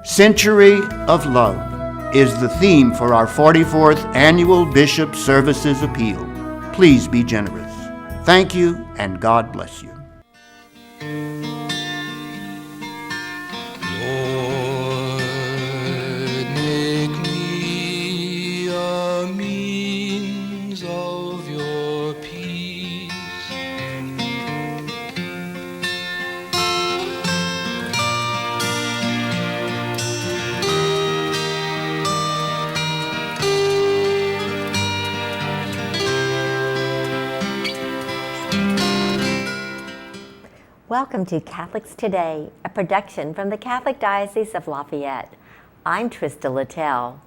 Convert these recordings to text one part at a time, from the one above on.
Century of Love is the theme for our 44th Annual Bishop Services Appeal. Please be generous. Thank you, and God bless you. Lord, make me a means of your peace. Welcome to Catholics Today, a production from the Catholic Diocese of Lafayette. I'm Trista Littell.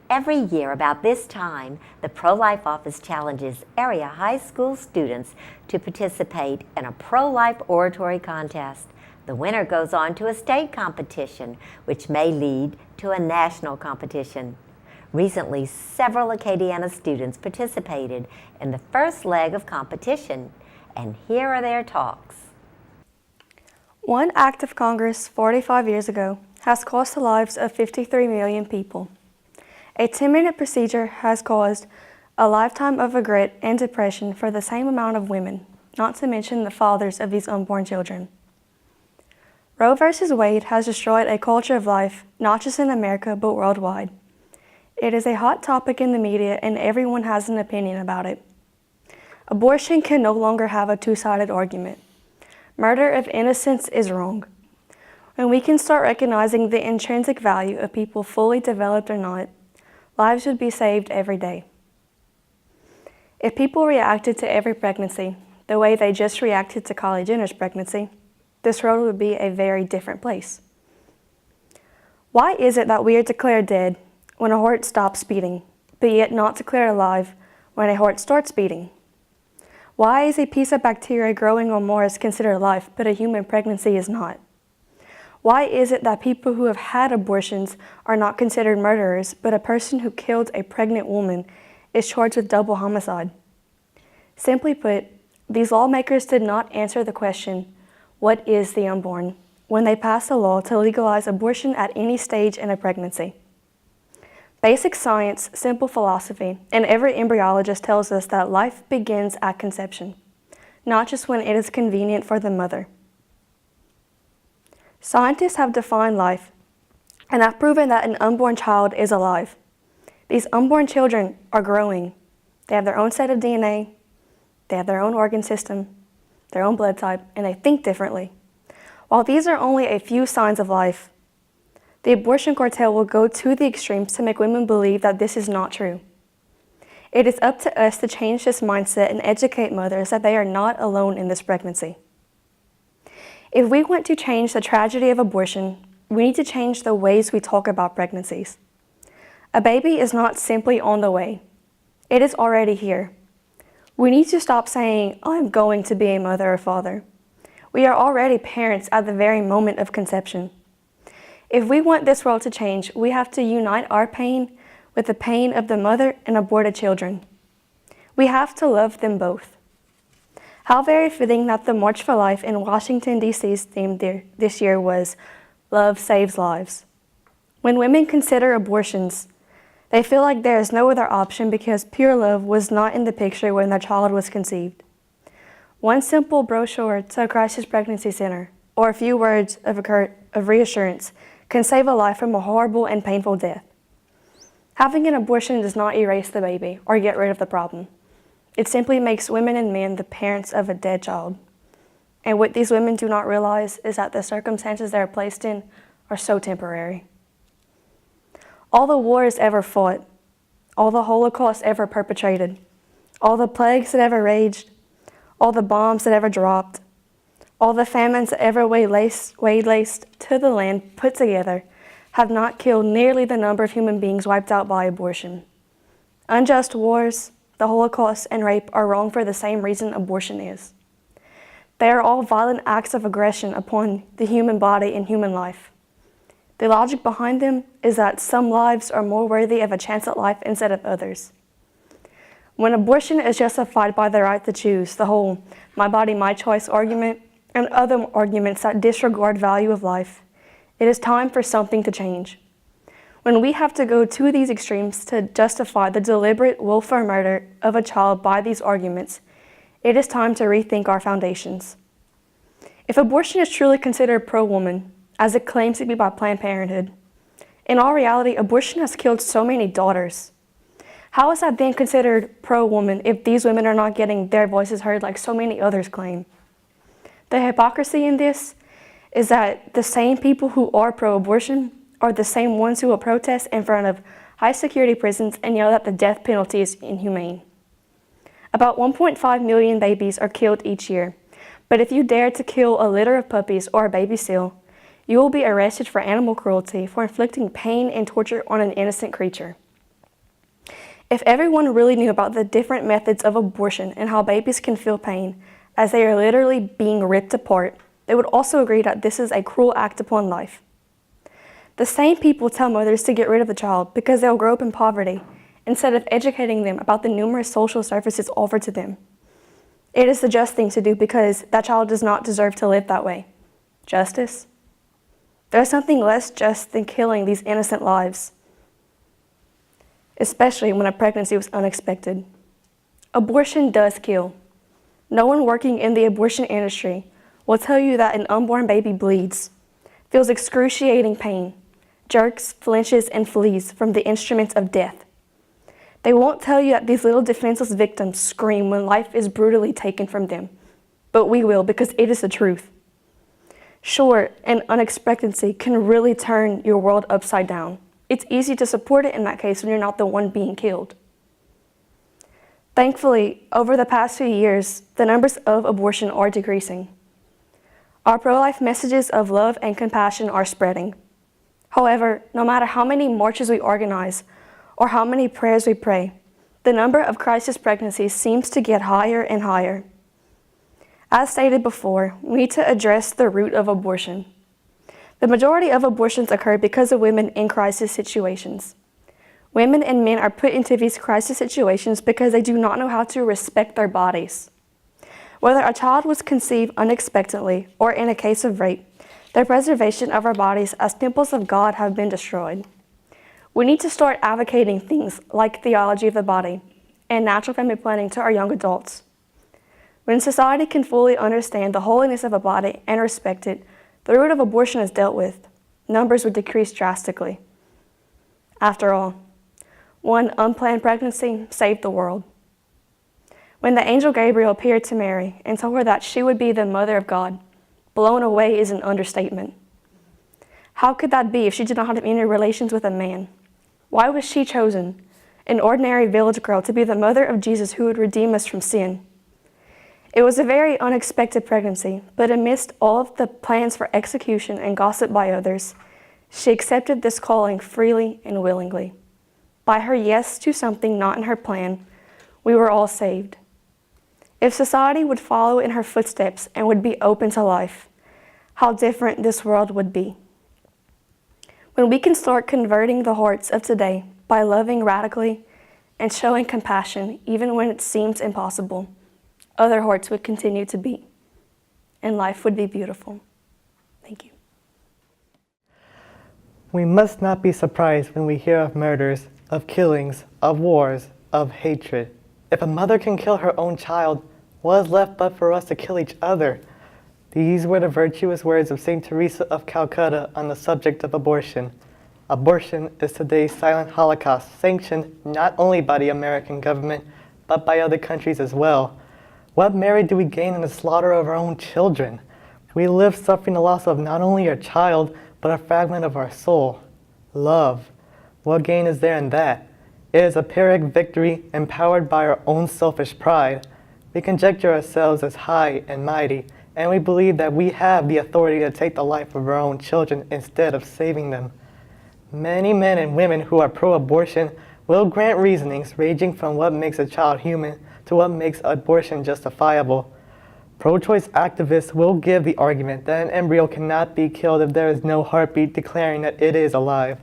Every year about this time, the Pro-Life Office challenges area high school students to participate in a pro-life oratory contest. The winner goes on to a state competition, which may lead to a national competition. Recently, several Acadiana students participated in the first leg of competition, and here are their talks. One act of Congress 45 years ago has cost the lives of 53 million people. A 10-minute procedure has caused a lifetime of regret and depression for the same amount of women, not to mention the fathers of these unborn children. Roe v. Wade has destroyed a culture of life, not just in America, but worldwide. It is a hot topic in the media, and everyone has an opinion about it. Abortion can no longer have a two-sided argument. Murder of innocence is wrong. When we can start recognizing the intrinsic value of people fully developed or not, lives would be saved every day. If people reacted to every pregnancy the way they just reacted to Kylie Jenner's pregnancy, this world would be a very different place. Why is it that we are declared dead when a heart stops beating, but yet not declared alive when a heart starts beating? Why is a piece of bacteria growing on Mars considered life, but a human pregnancy is not? Why is it that people who have had abortions are not considered murderers, but a person who killed a pregnant woman is charged with double homicide? Simply put, these lawmakers did not answer the question, what is the unborn, when they passed a law to legalize abortion at any stage in a pregnancy. Basic science, simple philosophy, and every embryologist tells us that life begins at conception, not just when it is convenient for the mother. Scientists have defined life and have proven that an unborn child is alive. These unborn children are growing. They have their own set of DNA, they have their own organ system, their own blood type, and they think differently. While these are only a few signs of life, the abortion cartel will go to the extremes to make women believe that this is not true. It is up to us to change this mindset and educate mothers that they are not alone in this pregnancy. If we want to change the tragedy of abortion, we need to change the ways we talk about pregnancies. A baby is not simply on the way. It is already here. We need to stop saying, I'm going to be a mother or father. We are already parents at the very moment of conception. If we want this world to change, we have to unite our pain with the pain of the mother and aborted children. We have to love them both. How very fitting that the March for Life in Washington, D.C.'s theme this year was Love Saves Lives. When women consider abortions, they feel like there is no other option because pure love was not in the picture when their child was conceived. One simple brochure to a crisis pregnancy center or a few words of reassurance can save a life from a horrible and painful death. Having an abortion does not erase the baby or get rid of the problem. It simply makes women and men the parents of a dead child. And what these women do not realize is that the circumstances they are placed in are so temporary. All the wars ever fought, all the Holocaust ever perpetrated, all the plagues that ever raged, all the bombs that ever dropped, all the famines that ever waylaid to the land put together have not killed nearly the number of human beings wiped out by abortion. Unjust wars, the Holocaust, and rape are wrong for the same reason abortion is. They are all violent acts of aggression upon the human body and human life. The logic behind them is that some lives are more worthy of a chance at life instead of others. When abortion is justified by the right to choose, the whole my body, my choice argument, and other arguments that disregard value of life, It is time for something to change. When we have to go to these extremes to justify the deliberate, willful murder of a child by these arguments, it is time to rethink our foundations. If abortion is truly considered pro-woman, as it claims to be by Planned Parenthood, in all reality, abortion has killed so many daughters. How is that then considered pro-woman if these women are not getting their voices heard like so many others claim? The hypocrisy in this is that the same people who are pro-abortion are the same ones who will protest in front of high-security prisons and yell that the death penalty is inhumane. About 1.5 million babies are killed each year, but if you dare to kill a litter of puppies or a baby seal, you will be arrested for animal cruelty for inflicting pain and torture on an innocent creature. If everyone really knew about the different methods of abortion and how babies can feel pain as they are literally being ripped apart, they would also agree that this is a cruel act upon life. The same people tell mothers to get rid of the child because they'll grow up in poverty, instead of educating them about the numerous social services offered to them. It is the just thing to do because that child does not deserve to live that way. Justice? There's something less just than killing these innocent lives, especially when a pregnancy was unexpected. Abortion does kill. No one working in the abortion industry will tell you that an unborn baby bleeds, feels excruciating pain, jerks, flinches, and flees from the instruments of death. They won't tell you that these little defenseless victims scream when life is brutally taken from them, but we will because it is the truth. Sure, an unexpectancy can really turn your world upside down. It's easy to support it in that case when you're not the one being killed. Thankfully, over the past few years, the numbers of abortion are decreasing. Our pro-life messages of love and compassion are spreading. However, no matter how many marches we organize or how many prayers we pray, the number of crisis pregnancies seems to get higher and higher. As stated before, we need to address the root of abortion. The majority of abortions occur because of women in crisis situations. Women and men are put into these crisis situations because they do not know how to respect their bodies. Whether a child was conceived unexpectedly or in a case of rape, the preservation of our bodies as temples of God have been destroyed. We need to start advocating things like theology of the body and natural family planning to our young adults. When society can fully understand the holiness of a body and respect it, the root of abortion is dealt with. Numbers would decrease drastically. After all, one unplanned pregnancy saved the world. When the angel Gabriel appeared to Mary and told her that she would be the mother of God, blown away is an understatement. How could that be if she did not have any relations with a man? Why was she chosen, an ordinary village girl, to be the mother of Jesus who would redeem us from sin? It was a very unexpected pregnancy, but amidst all of the plans for execution and gossip by others, she accepted this calling freely and willingly. By her yes to something not in her plan, we were all saved. If society would follow in her footsteps and would be open to life, how different this world would be. When we can start converting the hearts of today by loving radically and showing compassion even when it seems impossible, other hearts would continue to beat, and life would be beautiful. Thank you. We must not be surprised when we hear of murders, of killings, of wars, of hatred. If a mother can kill her own child, what is left but for us to kill each other? These were the virtuous words of St. Teresa of Calcutta on the subject of abortion. Abortion is today's silent holocaust, sanctioned not only by the American government, but by other countries as well. What merit do we gain in the slaughter of our own children? We live suffering the loss of not only our child, but a fragment of our soul. Love. What gain is there in that? It is a Pyrrhic victory empowered by our own selfish pride. We conjecture ourselves as high and mighty, and we believe that we have the authority to take the life of our own children instead of saving them. Many men and women who are pro-abortion will grant reasonings ranging from what makes a child human to what makes abortion justifiable. Pro-choice activists will give the argument that an embryo cannot be killed if there is no heartbeat declaring that it is alive.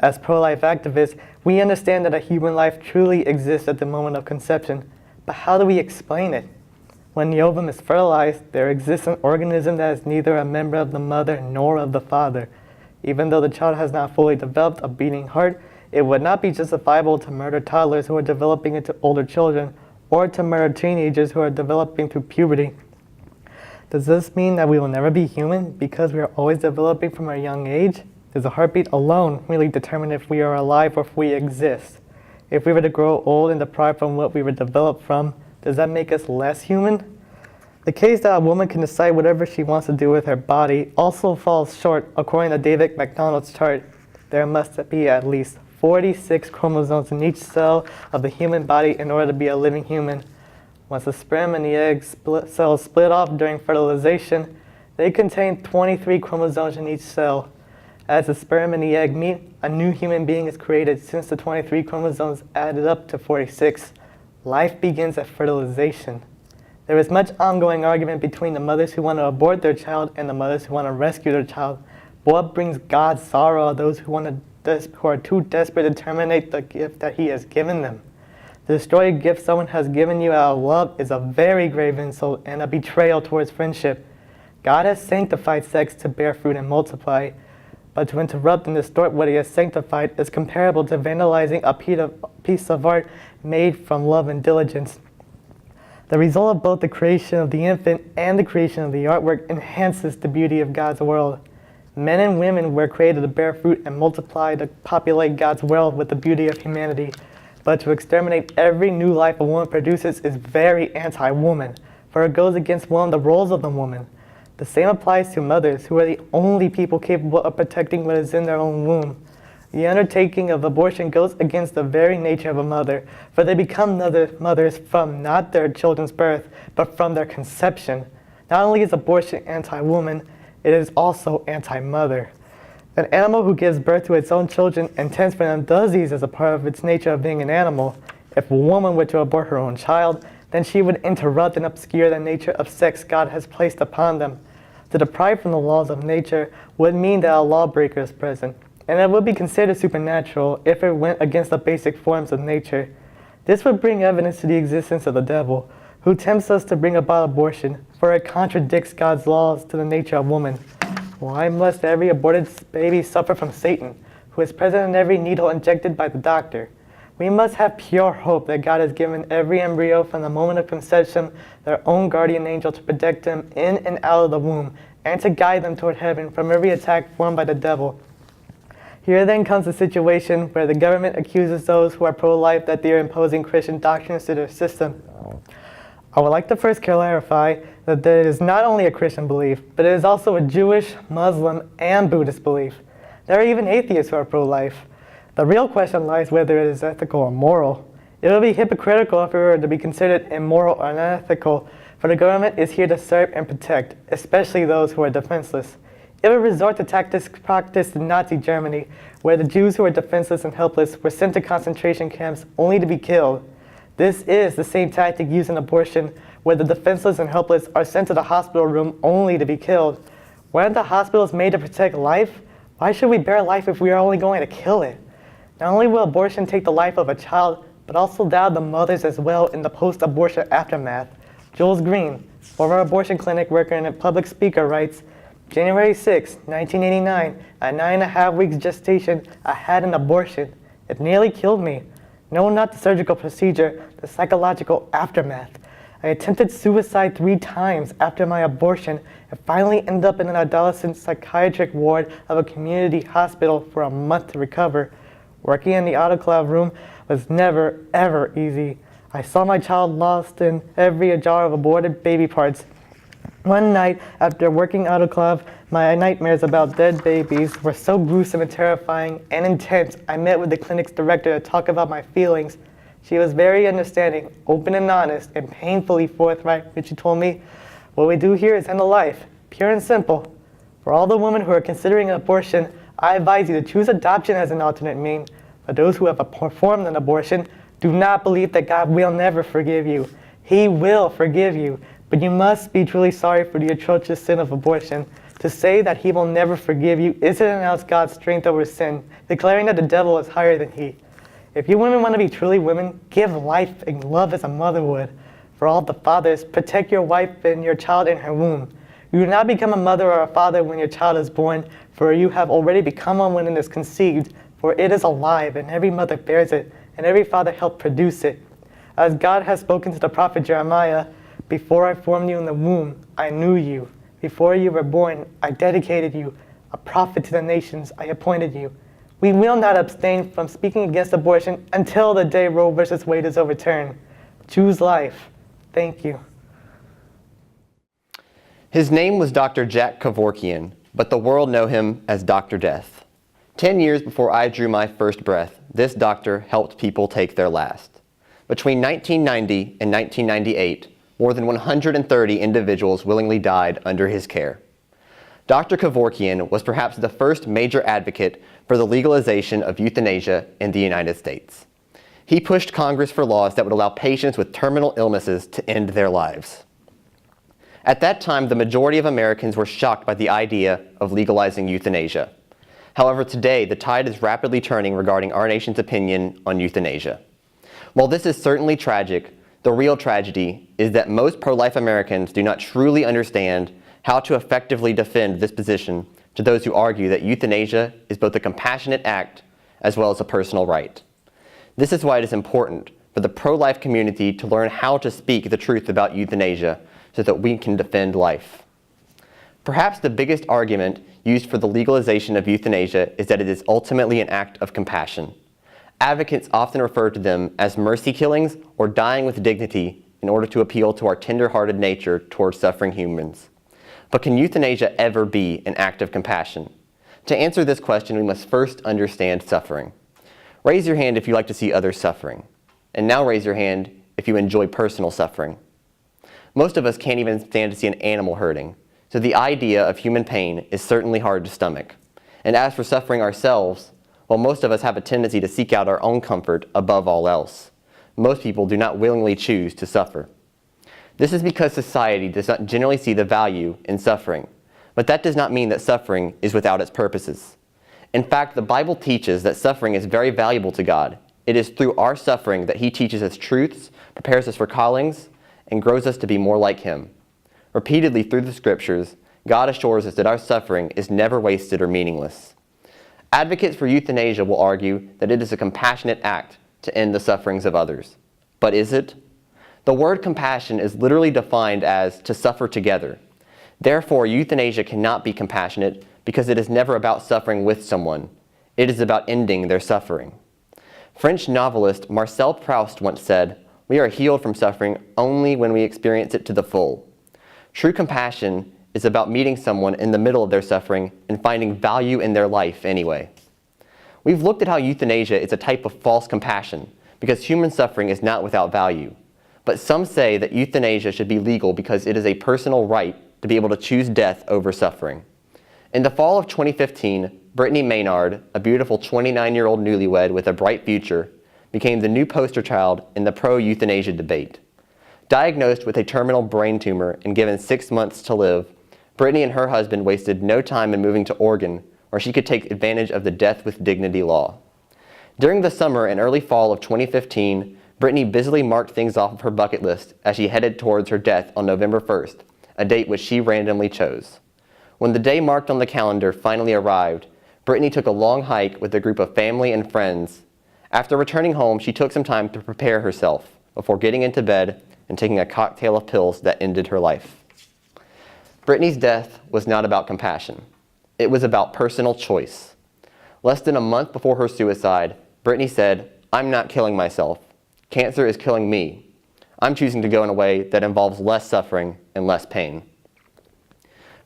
As pro-life activists, we understand that a human life truly exists at the moment of conception, but how do we explain it? When the ovum is fertilized, there exists an organism that is neither a member of the mother nor of the father. Even though the child has not fully developed a beating heart, it would not be justifiable to murder toddlers who are developing into older children, or to murder teenagers who are developing through puberty. Does this mean that we will never be human because we are always developing from a young age? Does a heartbeat alone really determine if we are alive or if we exist? If we were to grow old and deprived from what we were developed from, does that make us less human? The case that a woman can decide whatever she wants to do with her body also falls short. According to David MacDonald's chart, there must be at least 46 chromosomes in each cell of the human body in order to be a living human. Once the sperm and the egg cells split off during fertilization, they contain 23 chromosomes in each cell. As the sperm and the egg meet, a new human being is created since the 23 chromosomes added up to 46. Life begins at fertilization. There is much ongoing argument between the mothers who want to abort their child and the mothers who want to rescue their child. But what brings God's sorrow are those who are too desperate to terminate the gift that He has given them. To destroy a gift someone has given you out of love is a very grave insult and a betrayal towards friendship. God has sanctified sex to bear fruit and multiply, but to interrupt and distort what He has sanctified is comparable to vandalizing a piece of art made from love and diligence. The result of both the creation of the infant and the creation of the artwork enhances the beauty of God's world. Men and women were created to bear fruit and multiply to populate God's world with the beauty of humanity. But to exterminate every new life a woman produces is very anti-woman, for it goes against one of the roles of the woman. The same applies to mothers, who are the only people capable of protecting what is in their own womb. The undertaking of abortion goes against the very nature of a mother, for they become mothers from not their children's birth, but from their conception. Not only is abortion anti-woman, it is also anti-mother. An animal who gives birth to its own children and tends for them does these as a part of its nature of being an animal. If a woman were to abort her own child, then she would interrupt and obscure the nature of sex God has placed upon them. To deprive from the laws of nature would mean that a lawbreaker is present, and it would be considered supernatural if it went against the basic forms of nature. This would bring evidence to the existence of the devil, who tempts us to bring about abortion, for it contradicts God's laws to the nature of woman. Why must every aborted baby suffer from Satan, who is present in every needle injected by the doctor? We must have pure hope that God has given every embryo from the moment of conception their own guardian angel to protect them in and out of the womb, and to guide them toward heaven from every attack formed by the devil. Here then comes the situation where the government accuses those who are pro-life that they are imposing Christian doctrines to their system. I would like to first clarify that it is not only a Christian belief, but it is also a Jewish, Muslim, and Buddhist belief. There are even atheists who are pro-life. The real question lies whether it is ethical or moral. It would be hypocritical if it were to be considered immoral or unethical, for the government is here to serve and protect, especially those who are defenseless. It would resort to tactics practiced in Nazi Germany, where the Jews who were defenseless and helpless were sent to concentration camps only to be killed. This is the same tactic used in abortion, where the defenseless and helpless are sent to the hospital room only to be killed. Weren't the hospitals made to protect life? Why should we bear life if we are only going to kill it? Not only will abortion take the life of a child, but also that of the mothers as well in the post-abortion aftermath. Jules Green, former abortion clinic worker and a public speaker, writes, January 6, 1989, at 9.5 weeks gestation, I had an abortion. It nearly killed me. No, not the surgical procedure, the psychological aftermath. I attempted suicide 3 times after my abortion and finally ended up in an adolescent psychiatric ward of a community hospital for a month to recover. Working in the autoclave room was never, ever easy. I saw my child lost in every jar of aborted baby parts. One night, after working autoclave, my nightmares about dead babies were so gruesome and terrifying and intense, I met with the clinic's director to talk about my feelings. She was very understanding, open and honest, and painfully forthright when she told me, what we do here is end a life, pure and simple. For all the women who are considering an abortion, I advise you to choose adoption as an alternate mean. For those who have performed an abortion, do not believe that God will never forgive you. He will forgive you, but you must be truly sorry for the atrocious sin of abortion. To say that He will never forgive you is to announce God's strength over sin, declaring that the devil is higher than He. If you women want to be truly women, give life and love as a mother would. For all the fathers, protect your wife and your child in her womb. You do not become a mother or a father when your child is born, for you have already become one when it is conceived, for it is alive, and every mother bears it, and every father helped produce it. As God has spoken to the prophet Jeremiah, before I formed you in the womb, I knew you. Before you were born, I dedicated you. A prophet to the nations, I appointed you. We will not abstain from speaking against abortion until the day Roe versus Wade is overturned. Choose life. Thank you. His name was Dr. Jack Kevorkian, but the world know him as Dr. Death. 10 years before I drew my first breath, this doctor helped people take their last. Between 1990 and 1998, more than 130 individuals willingly died under his care. Dr. Kevorkian was perhaps the first major advocate for the legalization of euthanasia in the United States. He pushed Congress for laws that would allow patients with terminal illnesses to end their lives. At that time, the majority of Americans were shocked by the idea of legalizing euthanasia. However, today, the tide is rapidly turning regarding our nation's opinion on euthanasia. While this is certainly tragic, the real tragedy is that most pro-life Americans do not truly understand how to effectively defend this position to those who argue that euthanasia is both a compassionate act as well as a personal right. This is why it is important for the pro-life community to learn how to speak the truth about euthanasia so that we can defend life. Perhaps the biggest argument used for the legalization of euthanasia is that it is ultimately an act of compassion. Advocates often refer to them as mercy killings or dying with dignity in order to appeal to our tender-hearted nature towards suffering humans. But can euthanasia ever be an act of compassion? To answer this question, we must first understand suffering. Raise your hand if you like to see others suffering. And now raise your hand if you enjoy personal suffering. Most of us can't even stand to see an animal hurting, so the idea of human pain is certainly hard to stomach. And as for suffering ourselves, while most of us have a tendency to seek out our own comfort above all else, most people do not willingly choose to suffer. This is because society does not generally see the value in suffering, but that does not mean that suffering is without its purposes. In fact, the Bible teaches that suffering is very valuable to God. It is through our suffering that He teaches us truths, prepares us for callings, and grows us to be more like Him. Repeatedly through the Scriptures, God assures us that our suffering is never wasted or meaningless. Advocates for euthanasia will argue that it is a compassionate act to end the sufferings of others. But is it? The word compassion is literally defined as to suffer together. Therefore, euthanasia cannot be compassionate because it is never about suffering with someone. It is about ending their suffering. French novelist Marcel Proust once said, "We are healed from suffering only when we experience it to the full." True compassion is about meeting someone in the middle of their suffering and finding value in their life anyway. We've looked at how euthanasia is a type of false compassion because human suffering is not without value. But some say that euthanasia should be legal because it is a personal right to be able to choose death over suffering. In the fall of 2015, Brittany Maynard, a beautiful 29-year-old newlywed with a bright future, became the new poster child in the pro-euthanasia debate. Diagnosed with a terminal brain tumor and given 6 months to live, Brittany and her husband wasted no time in moving to Oregon, where she could take advantage of the death with dignity law. During the summer and early fall of 2015, Brittany busily marked things off of her bucket list as she headed towards her death on November 1st, a date which she randomly chose. When the day marked on the calendar finally arrived, Brittany took a long hike with a group of family and friends. After returning home, she took some time to prepare herself before getting into bed and taking a cocktail of pills that ended her life. Brittany's death was not about compassion. It was about personal choice. Less than a month before her suicide, Brittany said, "I'm not killing myself. Cancer is killing me. I'm choosing to go in a way that involves less suffering and less pain."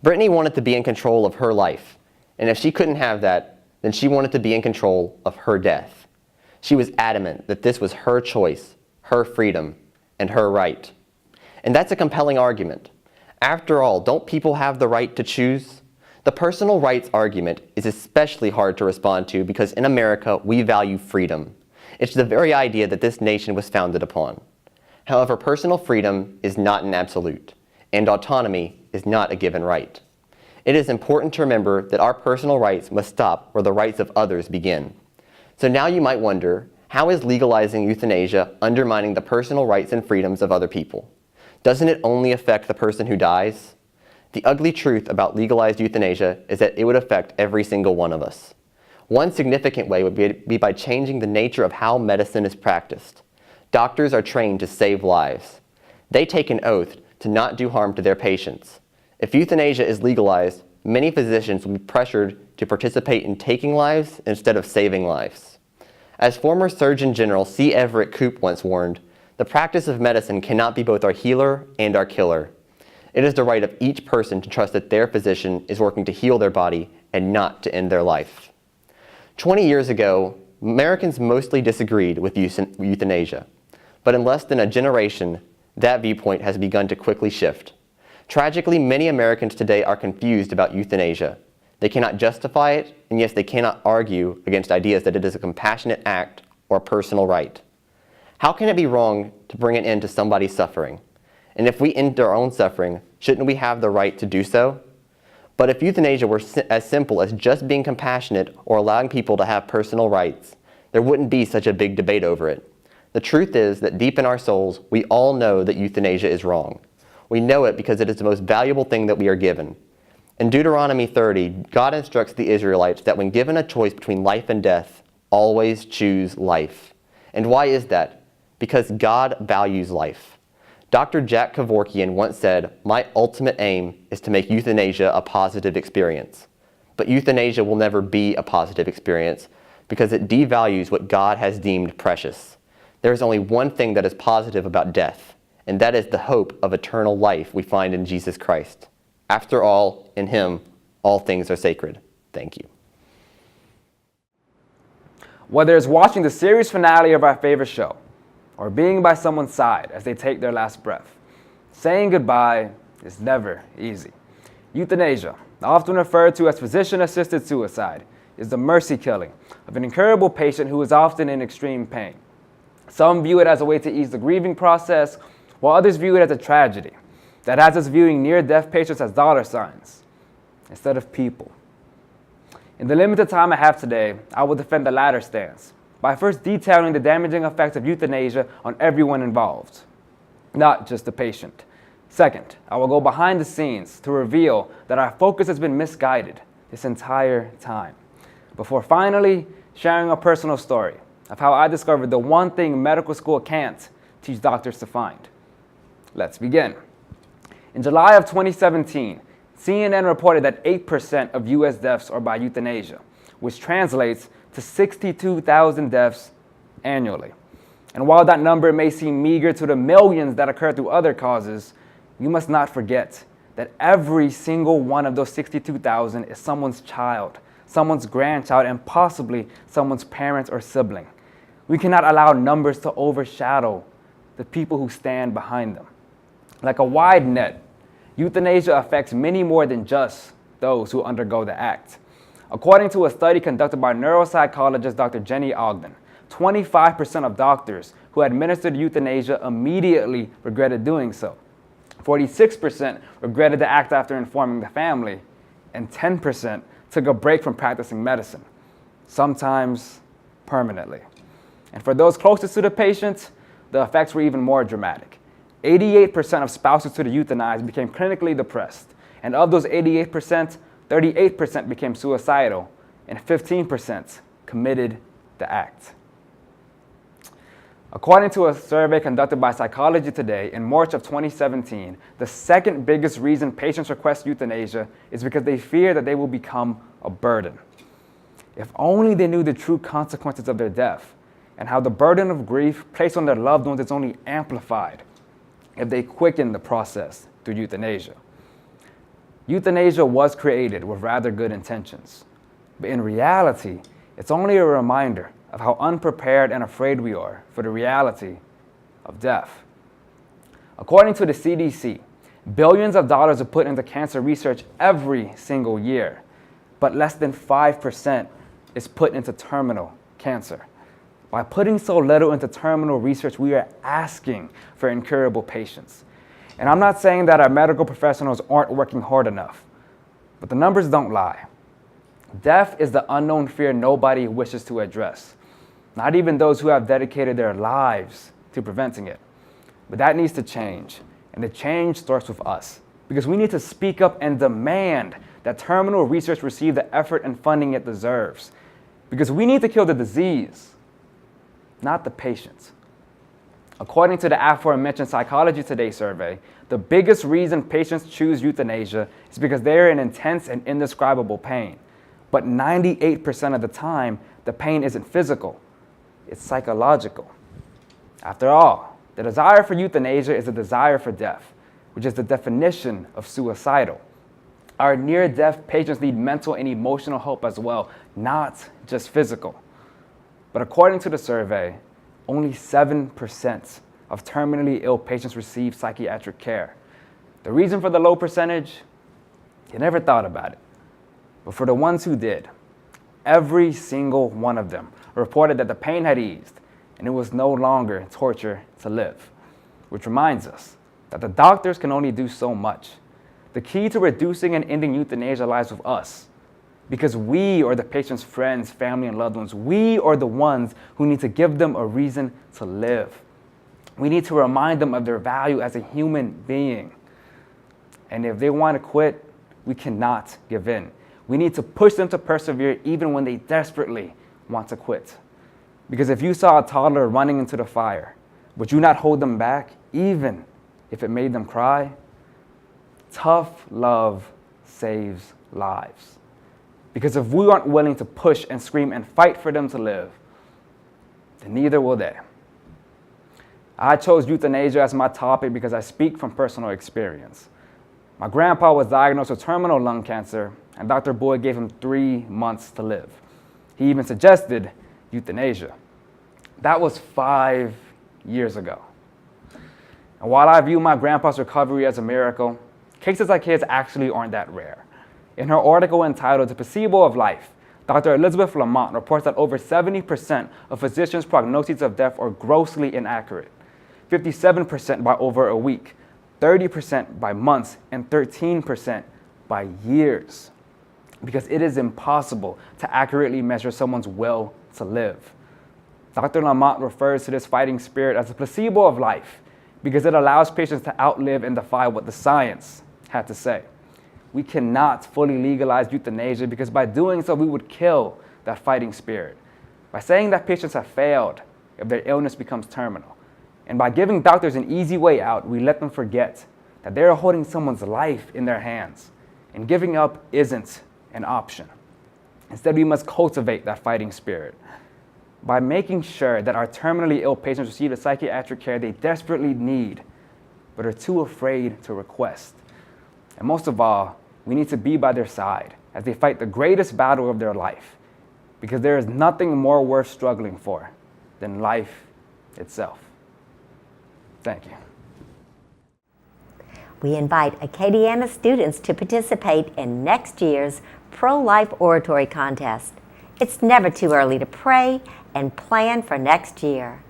Brittany wanted to be in control of her life, and if she couldn't have that, then she wanted to be in control of her death. She was adamant that this was her choice, her freedom, and her right. And that's a compelling argument. After all, don't people have the right to choose? The personal rights argument is especially hard to respond to because in America, we value freedom. It's the very idea that this nation was founded upon. However, personal freedom is not an absolute, and autonomy is not a given right. It is important to remember that our personal rights must stop where the rights of others begin. So now you might wonder, how is legalizing euthanasia undermining the personal rights and freedoms of other people? Doesn't it only affect the person who dies? The ugly truth about legalized euthanasia is that it would affect every single one of us. One significant way would be by changing the nature of how medicine is practiced. Doctors are trained to save lives. They take an oath to not do harm to their patients. If euthanasia is legalized, many physicians will be pressured to participate in taking lives instead of saving lives. As former Surgeon General C. Everett Koop once warned, the practice of medicine cannot be both our healer and our killer. It is the right of each person to trust that their physician is working to heal their body and not to end their life. 20 years ago, Americans mostly disagreed with euthanasia, but in less than a generation, that viewpoint has begun to quickly shift. Tragically, many Americans today are confused about euthanasia. They cannot justify it, and yes, they cannot argue against ideas that it is a compassionate act or a personal right. How can it be wrong to bring an end to somebody's suffering? And if we end our own suffering, shouldn't we have the right to do so? But if euthanasia were as simple as just being compassionate or allowing people to have personal rights, there wouldn't be such a big debate over it. The truth is that deep in our souls, we all know that euthanasia is wrong. We know it because it is the most valuable thing that we are given. In Deuteronomy 30, God instructs the Israelites that when given a choice between life and death, always choose life. And why is that? Because God values life. Dr. Jack Kevorkian once said, "My ultimate aim is to make euthanasia a positive experience." But euthanasia will never be a positive experience because it devalues what God has deemed precious. There is only one thing that is positive about death, and that is the hope of eternal life we find in Jesus Christ. After all, in Him, all things are sacred. Thank you. Whether it's watching the series finale of our favorite show, or being by someone's side as they take their last breath, saying goodbye is never easy. Euthanasia, often referred to as physician-assisted suicide, is the mercy killing of an incurable patient who is often in extreme pain. Some view it as a way to ease the grieving process, while others view it as a tragedy that has us viewing near-death patients as dollar signs instead of people. In the limited time I have today, I will defend the latter stance by first detailing the damaging effects of euthanasia on everyone involved, not just the patient. Second, I will go behind the scenes to reveal that our focus has been misguided this entire time, before finally sharing a personal story of how I discovered the one thing medical school can't teach doctors to find. Let's begin. In July of 2017, CNN reported that 8% of US deaths are by euthanasia, which translates to 62,000 deaths annually. And while that number may seem meager to the millions that occur through other causes, you must not forget that every single one of those 62,000 is someone's child, someone's grandchild, and possibly someone's parent or sibling. We cannot allow numbers to overshadow the people who stand behind them. Like a wide net, euthanasia affects many more than just those who undergo the act. According to a study conducted by neuropsychologist Dr. Jenny Ogden, 25% of doctors who administered euthanasia immediately regretted doing so. 46% regretted the act after informing the family, and 10% took a break from practicing medicine, sometimes permanently. And for those closest to the patient, the effects were even more dramatic. 88% of spouses to the euthanized became clinically depressed, and of those 88%, 38% became suicidal, and 15% committed the act. According to a survey conducted by Psychology Today in March of 2017, the second biggest reason patients request euthanasia is because they fear that they will become a burden. If only they knew the true consequences of their death and how the burden of grief placed on their loved ones is only amplified if they quicken the process through euthanasia. Euthanasia was created with rather good intentions, but in reality, it's only a reminder of how unprepared and afraid we are for the reality of death. According to the CDC, billions of dollars are put into cancer research every single year, but less than 5% is put into terminal cancer. By putting so little into terminal research, we are asking for incurable patients. And I'm not saying that our medical professionals aren't working hard enough, but the numbers don't lie. Death is the unknown fear nobody wishes to address, not even those who have dedicated their lives to preventing it. But that needs to change, and the change starts with us, because we need to speak up and demand that terminal research receive the effort and funding it deserves. Because we need to kill the disease, not the patients. According to the aforementioned Psychology Today survey, the biggest reason patients choose euthanasia is because they are in intense and indescribable pain. But 98% of the time, the pain isn't physical, it's psychological. After all, the desire for euthanasia is a desire for death, which is the definition of suicidal. Our near-death patients need mental and emotional help as well, not just physical. But according to the survey, only 7% of terminally ill patients receive psychiatric care. The reason for the low percentage? You never thought about it. But for the ones who did, every single one of them reported that the pain had eased and it was no longer torture to live. Which reminds us that the doctors can only do so much. The key to reducing and ending euthanasia lies with us, because we are the patient's friends, family, and loved ones. We are the ones who need to give them a reason to live. We need to remind them of their value as a human being. And if they want to quit, we cannot give in. We need to push them to persevere even when they desperately want to quit. Because if you saw a toddler running into the fire, would you not hold them back, even if it made them cry? Tough love saves lives. Because if we aren't willing to push and scream and fight for them to live, then neither will they. I chose euthanasia as my topic because I speak from personal experience. My grandpa was diagnosed with terminal lung cancer, and Dr. Boyd gave him 3 months to live. He even suggested euthanasia. That was 5 years ago. And while I view my grandpa's recovery as a miracle, cases like his actually aren't that rare. In her article entitled The Placebo of Life, Dr. Elizabeth Lamont reports that over 70% of physicians' prognoses of death are grossly inaccurate, 57% by over a week, 30% by months, and 13% by years. Because it is impossible to accurately measure someone's will to live. Dr. Lamont refers to this fighting spirit as the placebo of life because it allows patients to outlive and defy what the science had to say. We cannot fully legalize euthanasia because by doing so, we would kill that fighting spirit. By saying that patients have failed if their illness becomes terminal. And by giving doctors an easy way out, we let them forget that they are holding someone's life in their hands. And giving up isn't an option. Instead, we must cultivate that fighting spirit by making sure that our terminally ill patients receive the psychiatric care they desperately need, but are too afraid to request. And most of all, we need to be by their side as they fight the greatest battle of their life, because there is nothing more worth struggling for than life itself. Thank you. We invite Acadiana students to participate in next year's Pro-Life Oratory Contest. It's never too early to pray and plan for next year.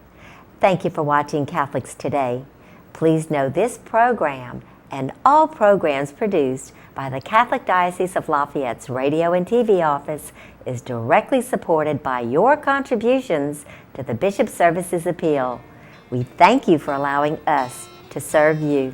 Thank you for watching Catholics Today. Please know this program and all programs produced by the Catholic Diocese of Lafayette's radio and TV office is directly supported by your contributions to the Bishop Services Appeal. We thank you for allowing us to serve you.